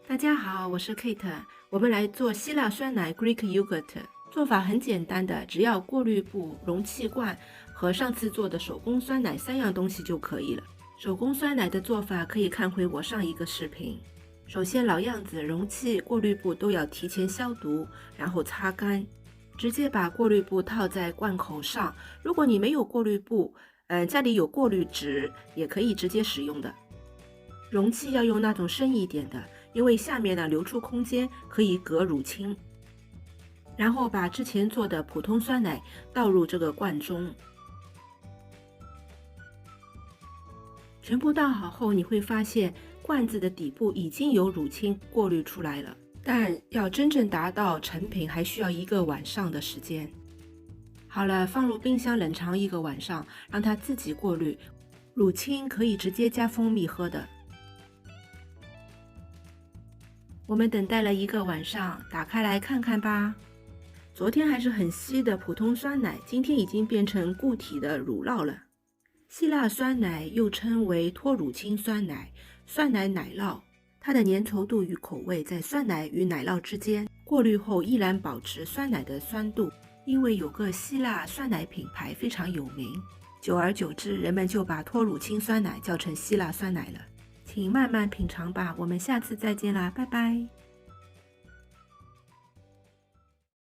大家好，我是 Kate，我们来做希腊酸奶 Greek Yogurt。做法很简单的，只要过滤布、容器罐和上次做的手工酸奶3样东西就可以了。手工酸奶的做法可以看回我上一个视频。首先老样子，容器、过滤布都要提前消毒，然后擦干，直接把过滤布套在罐口上。如果你没有过滤布，家里有过滤纸也可以直接使用的。容器要用那种深一点的，因为下面呢留出空间可以隔乳清。然后把之前做的普通酸奶倒入这个罐中，全部倒好后，你会发现罐子的底部已经有乳清过滤出来了，但要真正达到成品还需要1个晚上的时间。好了，放入冰箱冷藏1个晚上，让它自己过滤。乳清可以直接加蜂蜜喝的。我们等待了1个晚上，打开来看看吧。昨天还是很稀的普通酸奶，今天已经变成固体的乳酪了。希腊酸奶又称为脱乳清酸奶、酸奶奶酪，它的粘稠度与口味在酸奶与奶酪之间，过滤后依然保持酸奶的酸度。因为有个希腊酸奶品牌非常有名，久而久之，人们就把脱乳清酸奶叫成希腊酸奶了。请慢慢品尝吧，我们下次再见啦，拜拜。